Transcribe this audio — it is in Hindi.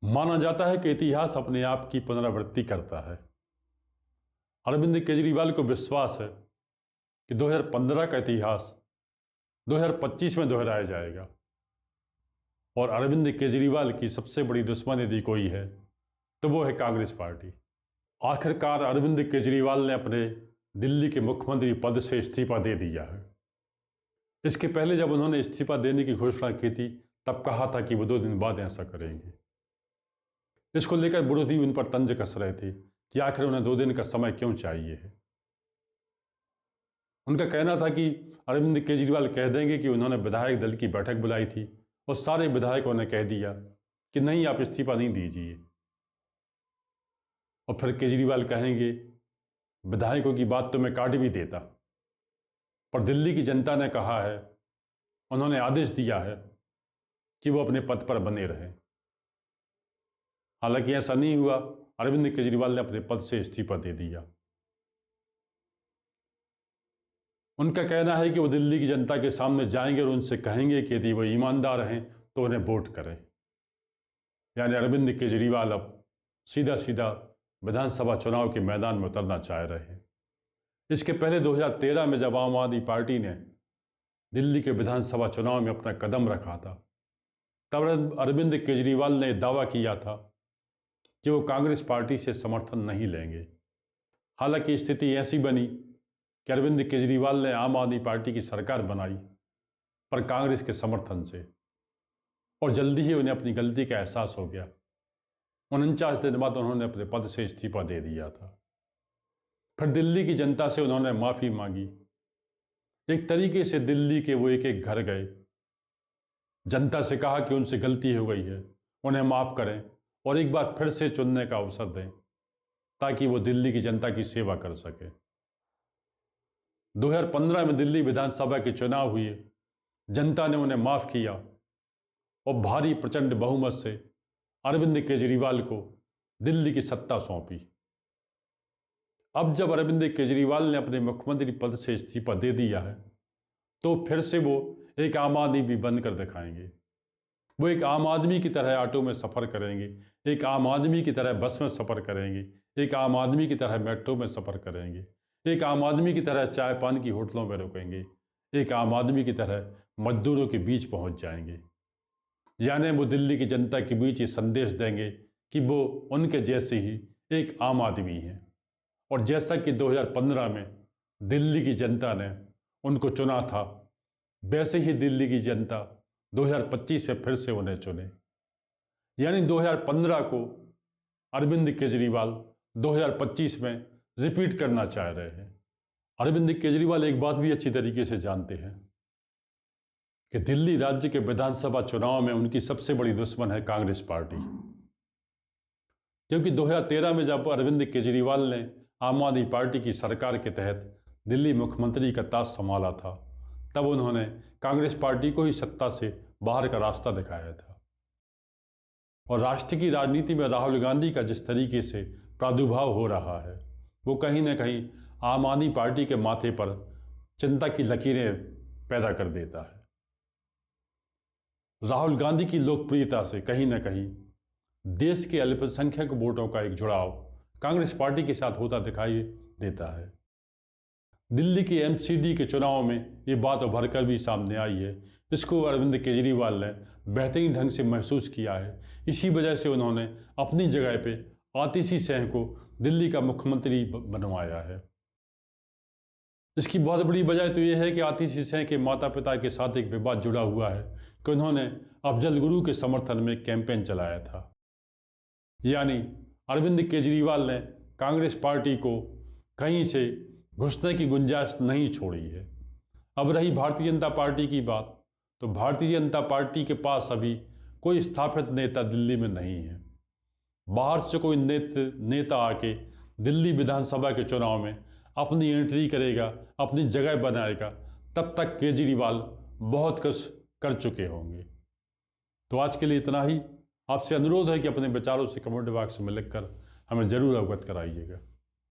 माना जाता है कि इतिहास अपने आप की पुनरावृत्ति करता है। अरविंद केजरीवाल को विश्वास है कि 2015 का इतिहास 2025 में दोहराया जाएगा और अरविंद केजरीवाल की सबसे बड़ी दुश्मन यदि कोई है तो वो है कांग्रेस पार्टी। आखिरकार अरविंद केजरीवाल ने अपने दिल्ली के मुख्यमंत्री पद से इस्तीफा दे दिया है। इसके पहले जब उन्होंने इस्तीफा देने की घोषणा की थी तब कहा था कि वो 2 दिन बाद ऐसा करेंगे। इसको लेकर विरोधी उन पर तंज कस रहे थे कि आखिर उन्हें 2 दिन का समय क्यों चाहिए है। उनका कहना था कि अरविंद केजरीवाल कह देंगे कि उन्होंने विधायक दल की बैठक बुलाई थी और सारे विधायकों ने कह दिया कि नहीं, आप इस्तीफा नहीं दीजिए, और फिर केजरीवाल कहेंगे विधायकों की बात तो मैं काट भी देता, पर दिल्ली की जनता ने कहा है, उन्होंने आदेश दिया है कि वो अपने पद पर बने रहें। हालांकि ऐसा नहीं हुआ। अरविंद केजरीवाल ने अपने पद से इस्तीफा दे दिया। उनका कहना है कि वो दिल्ली की जनता के सामने जाएंगे और उनसे कहेंगे कि यदि वो ईमानदार हैं तो उन्हें वोट करें। यानी अरविंद केजरीवाल अब सीधा सीधा विधानसभा चुनाव के मैदान में उतरना चाह रहे हैं। इसके पहले 2013 में जब आम आदमी पार्टी ने दिल्ली के विधानसभा चुनाव में अपना कदम रखा था तब अरविंद केजरीवाल ने दावा किया था कि वो कांग्रेस पार्टी से समर्थन नहीं लेंगे। हालांकि स्थिति ऐसी बनी कि अरविंद केजरीवाल ने आम आदमी पार्टी की सरकार बनाई पर कांग्रेस के समर्थन से, और जल्दी ही उन्हें अपनी गलती का एहसास हो गया। 49 दिन बाद उन्होंने अपने पद से इस्तीफा दे दिया था। फिर दिल्ली की जनता से उन्होंने माफ़ी मांगी। एक तरीके से दिल्ली के वो एक एक घर गए, जनता से कहा कि उनसे गलती हो गई है, उन्हें माफ़ करें और एक बार फिर से चुनने का अवसर दें ताकि वो दिल्ली की जनता की सेवा कर सके। 2015 में दिल्ली विधानसभा के चुनाव हुए, जनता ने उन्हें माफ़ किया और भारी प्रचंड बहुमत से अरविंद केजरीवाल को दिल्ली की सत्ता सौंपी। अब जब अरविंद केजरीवाल ने अपने मुख्यमंत्री पद से इस्तीफा दे दिया है तो फिर से वो एक आम आदमी भी बनकर दिखाएंगे। वो एक आम आदमी की तरह ऑटो में सफ़र करेंगे, एक आम आदमी की तरह बस में सफ़र करेंगे, एक आम आदमी की तरह मेट्रो में सफ़र करेंगे, एक आम आदमी की तरह चाय पान की होटलों में रुकेंगे, एक आम आदमी की तरह मजदूरों के बीच पहुंच जाएंगे। यानी वो दिल्ली की जनता के बीच ये संदेश देंगे कि वो उनके जैसे ही एक आम आदमी हैं। और जैसा कि 2015 में दिल्ली की जनता ने उनको चुना था, वैसे ही दिल्ली की जनता 2025 में फिर से उन्हें चुने। यानी 2015 को अरविंद केजरीवाल 2025 में रिपीट करना चाह रहे हैं। अरविंद केजरीवाल एक बात भी अच्छी तरीके से जानते हैं कि दिल्ली राज्य के विधानसभा चुनाव में उनकी सबसे बड़ी दुश्मन है कांग्रेस पार्टी। क्योंकि 2013 में जब अरविंद केजरीवाल ने आम आदमी पार्टी की सरकार के तहत दिल्ली मुख्यमंत्री का ताज संभाला था तब उन्होंने कांग्रेस पार्टी को ही सत्ता से बाहर का रास्ता दिखाया था। और राष्ट्र की राजनीति में राहुल गांधी का जिस तरीके से प्रादुर्भाव हो रहा है वो कहीं ना कहीं आम आदमी पार्टी के माथे पर चिंता की लकीरें पैदा कर देता है। राहुल गांधी की लोकप्रियता से कहीं ना कहीं देश के अल्पसंख्यक वोटों का एक जुड़ाव कांग्रेस पार्टी के साथ होता दिखाई देता है। दिल्ली के एमसीडी के चुनाव में ये बात उभर कर भी सामने आई है। इसको अरविंद केजरीवाल ने बेहतरीन ढंग से महसूस किया है। इसी वजह से उन्होंने अपनी जगह पे आतिशी सिंह को दिल्ली का मुख्यमंत्री बनवाया है। इसकी बहुत बड़ी वजह तो ये है कि आतिशी सिंह के माता पिता के साथ एक विवाद जुड़ा हुआ है कि उन्होंने अफजल गुरु के समर्थन में कैंपेन चलाया था। यानी अरविंद केजरीवाल ने कांग्रेस पार्टी को कहीं से घुसने की गुंजाइश नहीं छोड़ी है। अब रही भारतीय जनता पार्टी की बात, तो भारतीय जनता पार्टी के पास अभी कोई स्थापित नेता दिल्ली में नहीं है। बाहर से कोई नेता आके दिल्ली विधानसभा के चुनाव में अपनी एंट्री करेगा, अपनी जगह बनाएगा, तब तक केजरीवाल बहुत कुछ कर चुके होंगे। तो आज के लिए इतना ही। आपसे अनुरोध है कि अपने विचारों से कमेंट बॉक्स में लिखकर हमें जरूर अवगत कराइएगा।